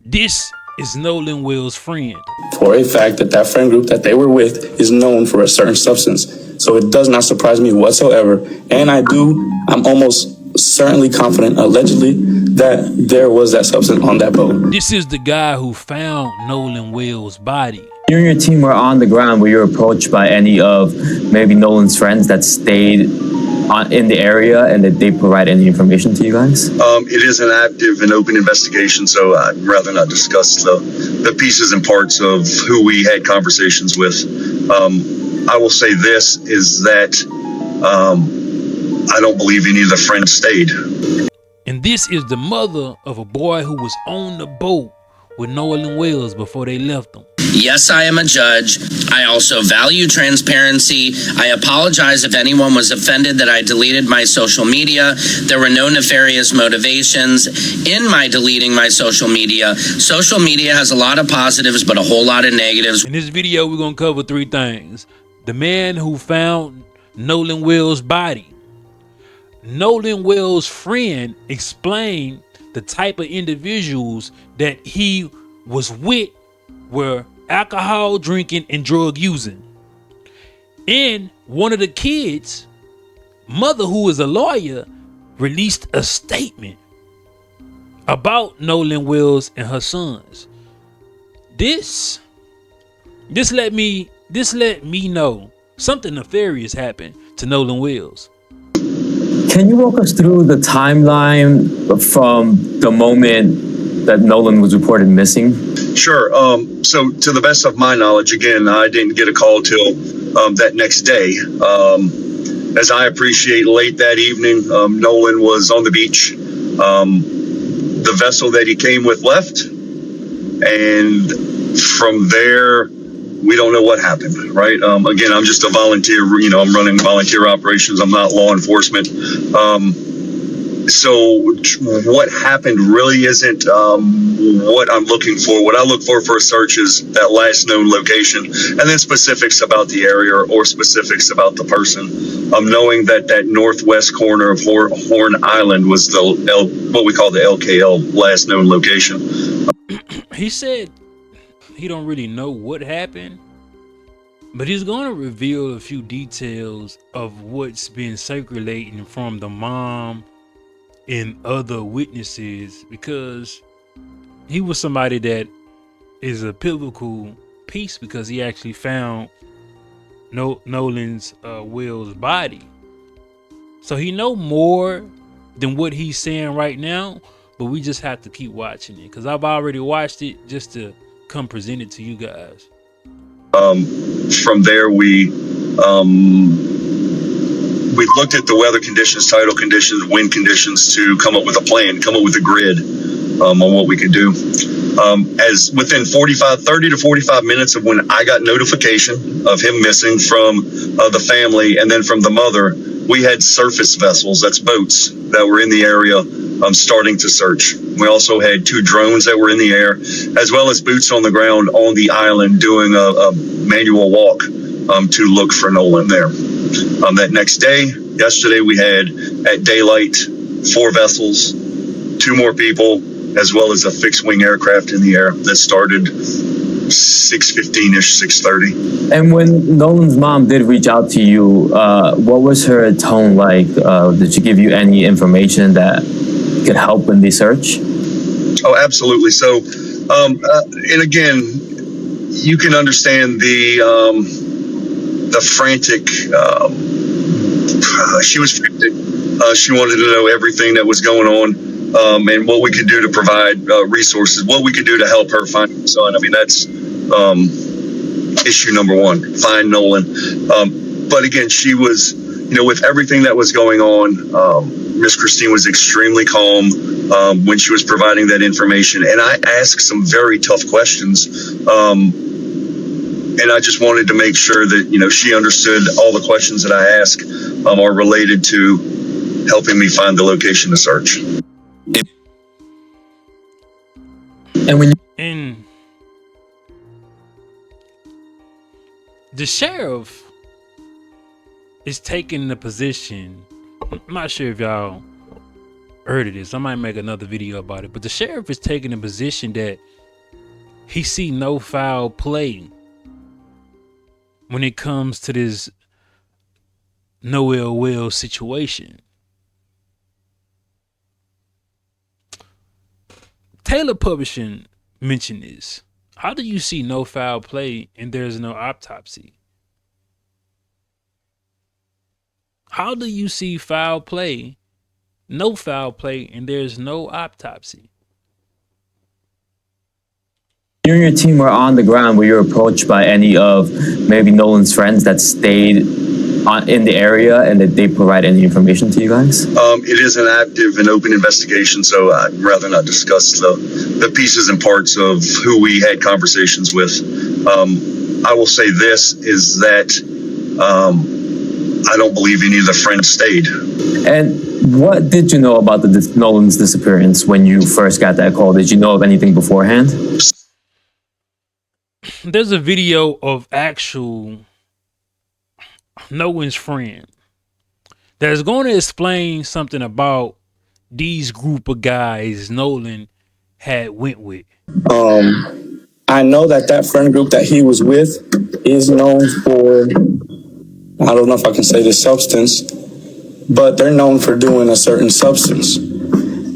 This is Nolan Will's friend. For a fact that that friend group that they were with is known for a certain substance. So it does not surprise me whatsoever. And I'm almost certainly confident, allegedly, that there was that substance on that boat. This is the guy who found Nolan Will's body. You and your team were on the ground. Were you approached by any of maybe Nolan's friends that stayed in the area, and did they provide any information to you guys? It is an active and open investigation, so I'd rather not discuss the pieces and parts of who we had conversations with. I will say this is that I don't believe any of the friends stayed. And this is the mother of a boy who was on the boat with Nolan Wells before they left him. Yes, I am a judge. I also value transparency. I apologize if anyone was offended that I deleted my social media. There were no nefarious motivations in my deleting my social media. Social media has a lot of positives, but a whole lot of negatives. In this video, we're going to cover three things. The man who found Nolan Will's body. Nolan Will's friend explained the type of individuals that he was with were alcohol drinking and drug using. And one of the kids' mother, who is a lawyer, released a statement about Nolan Wells and her sons. This let me know something nefarious happened to Nolan Wells. Can you walk us through the timeline from the moment that Nolan was reported missing? Sure. So to the best of my knowledge, again, I didn't get a call till that next day. As I appreciate, late that evening, Nolan was on the beach. The vessel that he came with left. And from there, we don't know what happened, right? Again, I'm just a volunteer, I'm running volunteer operations. I'm not law enforcement. So what happened really isn't what I'm looking for. What I look for a search is that last known location, and then specifics about the area or specifics about the person. Knowing that northwest corner of Horn Island was what we call the LKL, last known location. He said he don't really know what happened, but he's going to reveal a few details of what's been circulating from the mom and other witnesses, because he was somebody that is a pivotal piece, because he actually found Nolan's Will's body. So he know more than what he's saying right now, but we just have to keep watching it, because I've already watched it just to come present it to you guys. From there, we looked at the weather conditions, tidal conditions, wind conditions to come up with a plan, come up with a grid on what we could do. As within 30 to 45 minutes of when I got notification of him missing from the family and then from the mother, we had surface vessels, that's boats, that were in the area starting to search. We also had 2 drones that were in the air, as well as boots on the ground on the island doing a manual walk to look for Nolan there. That next day, yesterday, we had at daylight 4 vessels, 2 more people, as well as a fixed wing aircraft in the air that started 6:15-ish, 6:30. And when Nolan's mom did reach out to you, what was her tone like? Did she give you any information that could help in the search? Oh, absolutely. So, and again, you can understand the frantic. She was frantic. She wanted to know everything that was going on, and what we could do to provide resources, what we could do to help her find her son. I mean, that's issue number 1, find Nolan. But again, she was, with everything that was going on, Miss Christine was extremely calm when she was providing that information. And I asked some very tough questions. And I just wanted to make sure that, she understood all the questions that I ask are related to helping me find the location to search. And the sheriff is taking the position. I'm not sure if y'all heard of this. I might make another video about it, but the sheriff is taking a position that he see no foul play when it comes to this Noel Will situation. Taylor Publishing mentioned this. How do you see no foul play and there's no autopsy? How do you see foul play, no foul play, and there's no autopsy? You and your team were on the ground. Were you approached by any of maybe Nolan's friends that stayed in the area and that they provide any information to you guys? It is an active and open investigation, so I'd rather not discuss the pieces and parts of who we had conversations with. I will say this is that I don't believe any of the friends stayed. And what did you know about the Nolan's disappearance when you first got that call? Did you know of anything beforehand? There's a video of actual Nolan's friend that is going to explain something about these group of guys Nolan had went with. I know that friend group that he was with is known for, I don't know if I can say this substance, but they're known for doing a certain substance.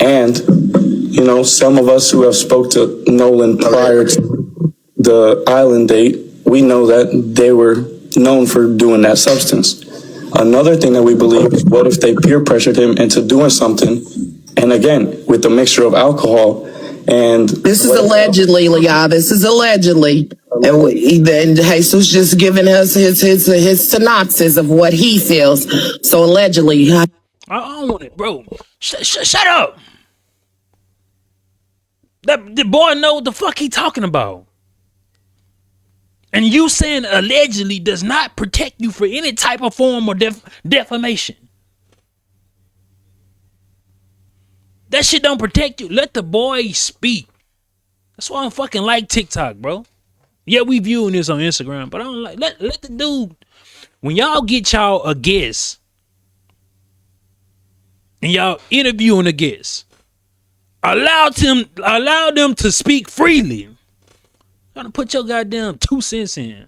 And, you know, some of us who have spoke to Nolan prior to the island date, we know that they were known for doing that substance. Another thing that we believe is, what if they peer pressured him into doing something? And again, with the mixture of alcohol and... This is allegedly, y'all. This is allegedly. And Jesus just giving us his synopsis of what he feels. So allegedly. I don't want it, bro. Shut up. The boy know what the fuck he talking about. And you saying allegedly does not protect you for any type of form of defamation. That shit don't protect you. Let the boy speak. That's why I don't fucking like TikTok, bro. Yeah, we viewing this on Instagram, but I don't like, let the dude, when y'all get y'all a guest and y'all interviewing a guest, allow them to speak freely. Trying to put your goddamn 2 cents in.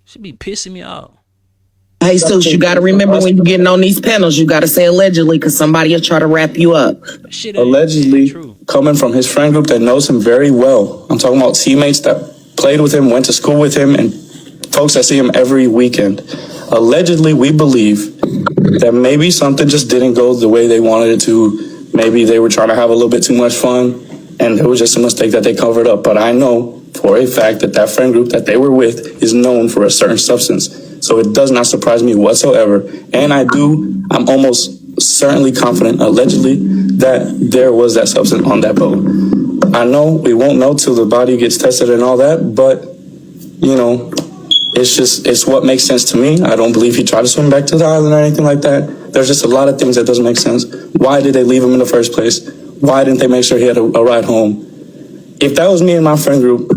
Should be pissing me off. Jesus, you got to remember when you're getting on these panels, you got to say allegedly because somebody will try to wrap you up. Shit allegedly true. Coming from his friend group that knows him very well. I'm talking about teammates that played with him, went to school with him, and folks that see him every weekend. Allegedly, we believe that maybe something just didn't go the way they wanted it to. Maybe they were trying to have a little bit too much fun, and it was just a mistake that they covered up. But I know for a fact that friend group that they were with is known for a certain substance. So it does not surprise me whatsoever. And I'm almost certainly confident, allegedly, that there was that substance on that boat. I know we won't know till the body gets tested and all that, but, you know, it's what makes sense to me. I don't believe he tried to swim back to the island or anything like that. There's just a lot of things that doesn't make sense. Why did they leave him in the first place? Why didn't they make sure he had a ride home? If that was me and my friend group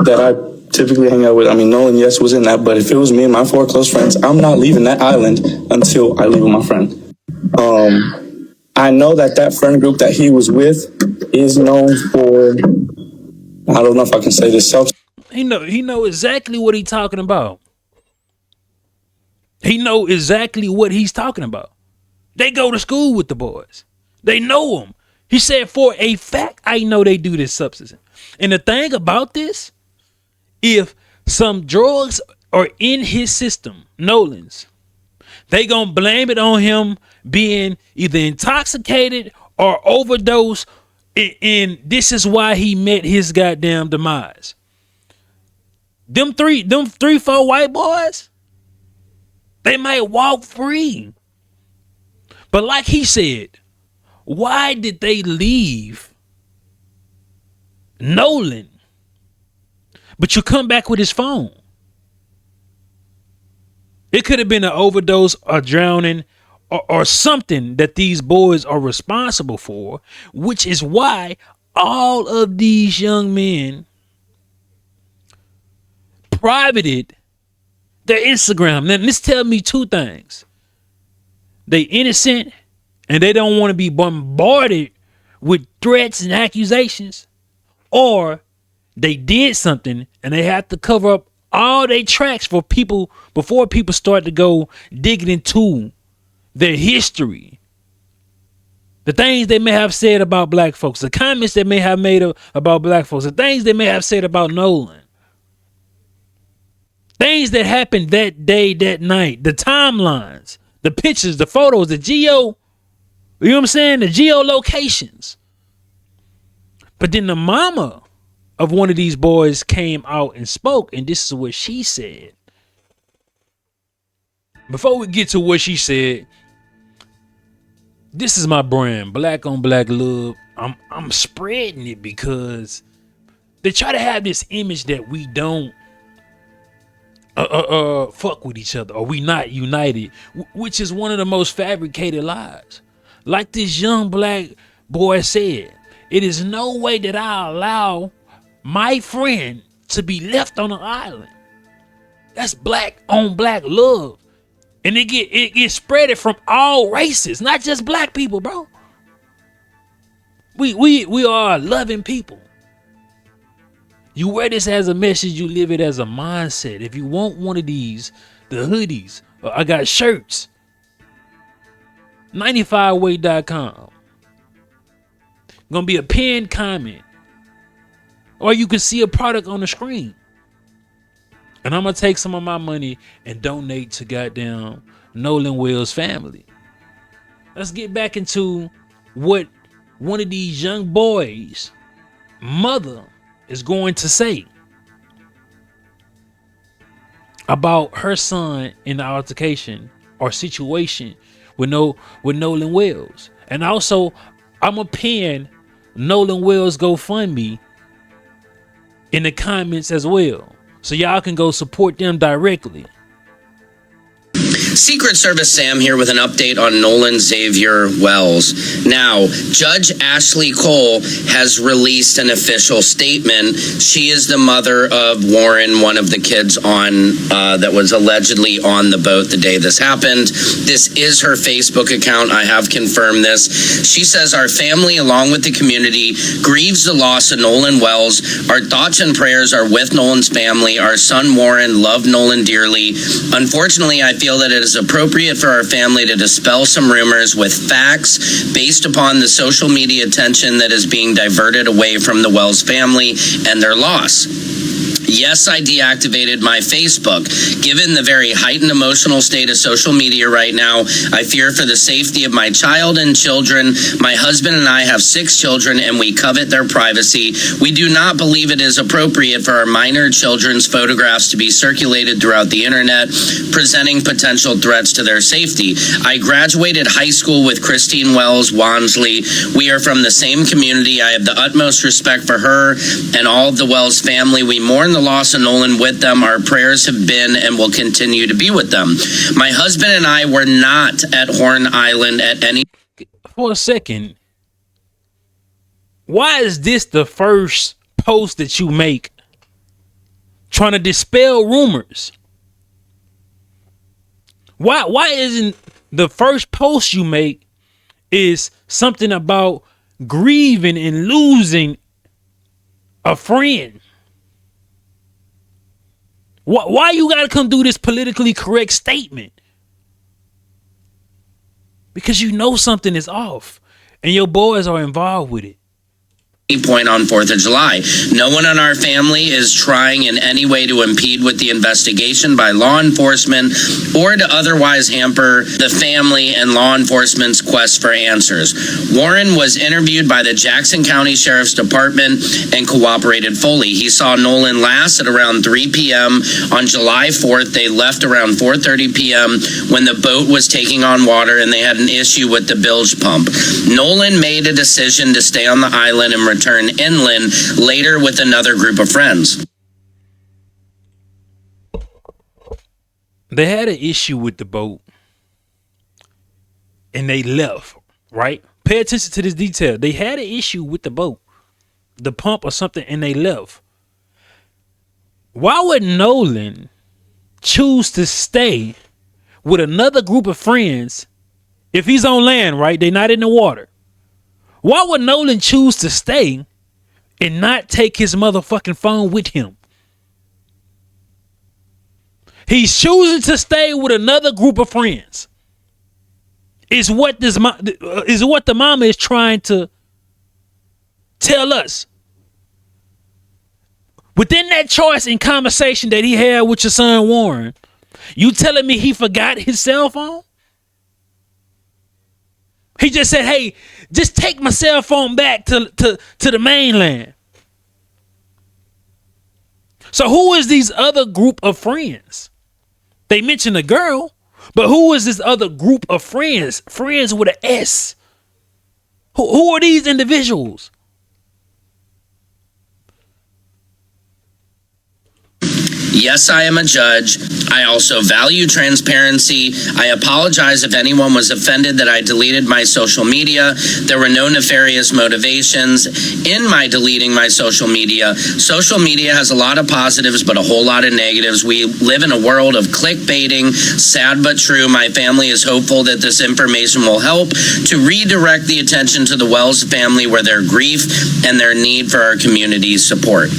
that I typically hang out with, I mean, Nolan, yes, was in that, but if it was me and my 4 close friends, I'm not leaving that island until I leave with my friend. I know that friend group that he was with is known for, I don't know if I can say this, He know exactly what he's talking about. He know exactly what he's talking about. They go to school with the boys. They know them. He said, for a fact, I know they do this substance. And the thing about this, if some drugs are in his system, Nolan's, they gonna blame it on him being either intoxicated or overdose, and this is why he met his goddamn demise. Them three, 4 white boys, they might walk free. But like he said, why did they leave Nolan? But you come back with his phone. It could have been an overdose or drowning or something that these boys are responsible for, which is why all of these young men privated their Instagram. Now, this tells me 2 things. They innocent and they don't want to be bombarded with threats and accusations, or they did something and they have to cover up all their tracks for people before people start to go digging into their history. The things they may have said about black folks, the comments they may have made about black folks, the things they may have said about Nolan. Things that happened that day, that night, the timelines, the pictures, the photos, the you know what I'm saying? The geolocations. But then the mama of one of these boys came out and spoke, and this is what she said. Before we get to what she said, this is my brand, Black on Black Love. I'm spreading it because they try to have this image that we don't fuck with each other, or we not united, which is one of the most fabricated lies. Like this young black boy said, it is no way that I allow my friend to be left on an island. That's black on black love. And it gets spread from all races, not just black people, bro. We are loving people. You wear this as a message, you live it as a mindset. If you want one of these, the hoodies, I got shirts. 95way.com. Gonna be a pinned comment. Or you can see a product on the screen. And I'm gonna take some of my money and donate to goddamn Nolan Wells family. Let's get back into what one of these young boys' mother is going to say about her son in the altercation or situation with Nolan Wells. And also, I'm gonna pin Nolan Wells GoFundMe in the comments as well, so y'all can go support them directly. Secret Service Sam here with an update on Nolan Xavier Wells. Now, Judge Ashley Cole has released an official statement. She is the mother of Warren, one of the kids on that was allegedly on the boat the day this happened. This is her Facebook account. I have confirmed this. She says, our family, along with the community, grieves the loss of Nolan Wells. Our thoughts and prayers are with Nolan's family. Our son Warren loved Nolan dearly. Unfortunately, I feel that it is appropriate for our family to dispel some rumors with facts based upon the social media attention that is being diverted away from the Wells family and their loss. Yes, I deactivated my Facebook. Given the very heightened emotional state of social media right now, I fear for the safety of my child and children. My husband and I have 6 children, and we covet their privacy. We do not believe it is appropriate for our minor children's photographs to be circulated throughout the internet, presenting potential threats to their safety. I graduated high school with Christine Wells Wansley. We are from the same community. I have the utmost respect for her and all of the Wells family. We mourn the loss of Nolan with them. Our prayers have been and will continue to be with them. My husband and I were not at Horn Island at any... For a second, why is this the first post that you make trying to dispel rumors? Why isn't the first post you make is something about grieving and losing a friend? Why you gotta come do this politically correct statement? Because you know something is off and your boys are involved with it. Point on 4th of July. No one in our family is trying in any way to impede with the investigation by law enforcement or to otherwise hamper the family and law enforcement's quest for answers. Warren was interviewed by the Jackson County Sheriff's Department and cooperated fully. He saw Nolan last at around 3 p.m. on July 4th. They left around 4:30 p.m. when the boat was taking on water and they had an issue with the bilge pump. Nolan made a decision to stay on the island and return inland later with another group of friends. They had an issue with the boat and they left, right? Pay attention to this detail. They had an issue with the boat, the pump or something, and they left. Why would Nolan choose to stay with another group of friends if he's on land, right? They're not in the water. Why would Nolan choose to stay and not take his motherfucking phone with him? He's choosing to stay with another group of friends. Is what the mama is trying to tell us. Within that choice and conversation that he had with your son Warren, you telling me he forgot his cell phone? He just said, hey, just take my cell phone back to the mainland. So who is these other group of friends? They mentioned a girl, but who is this other group of friends? Friends with an S. Who are these individuals? Yes, I am a judge. I also value transparency. I apologize if anyone was offended that I deleted my social media. There were no nefarious motivations in my deleting my social media. Social media has a lot of positives, but a whole lot of negatives. We live in a world of clickbaiting. Sad but true. My family is hopeful that this information will help to redirect the attention to the Wells family where their grief and their need for our community's support.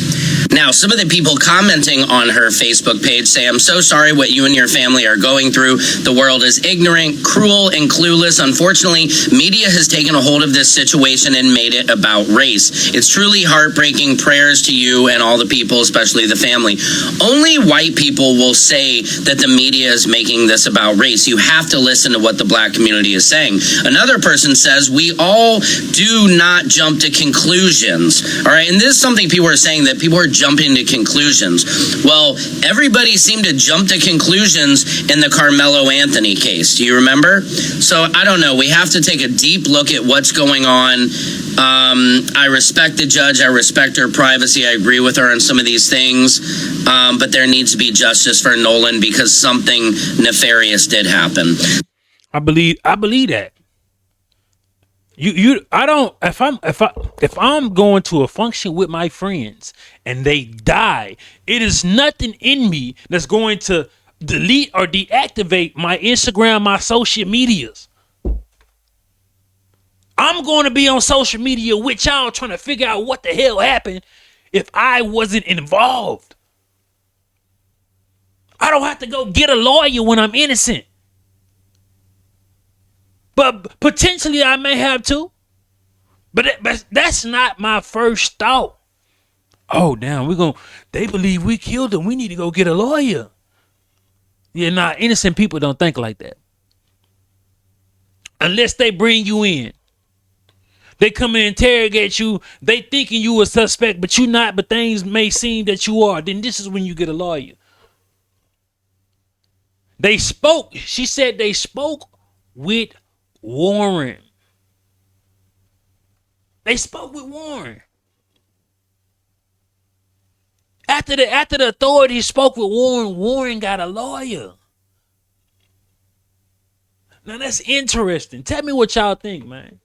Now, some of the people commenting on her Facebook page say, I'm so sorry what you and your family are going through. The world is ignorant, cruel, and clueless. Unfortunately, media has taken a hold of this situation and made it about race. It's truly heartbreaking. Prayers to you and all the people, especially the family. Only white people will say that the media is making this about race. You have to listen to what the black community is saying. Another person says, we all do not jump to conclusions. All right, and this is something people are saying, that people are jumping to conclusions. Well, everybody seemed to jump to conclusions in the Carmelo Anthony case. Do you remember? So I don't know. We have to take a deep look at what's going on. I respect the judge. I respect her privacy. I agree with her on some of these things. But there needs to be justice for Nolan because something nefarious did happen. I believe that. If I'm going to a function with my friends and they die, it is nothing in me that's going to delete or deactivate my Instagram, my social medias. I'm going to be on social media with y'all trying to figure out what the hell happened if I wasn't involved. I don't have to go get a lawyer when I'm innocent. But potentially I may have to. But that's not my first thought. Oh, damn, they believe we killed him. We need to go get a lawyer. Yeah, innocent people don't think like that. Unless they bring you in. They come and interrogate you. They thinking you a suspect, but you not, but things may seem that you are. Then this is when you get a lawyer. They spoke. She said they spoke with Warren. They spoke with Warren. After the authorities spoke with Warren, Warren got a lawyer. Now that's interesting. Tell me what y'all think, man.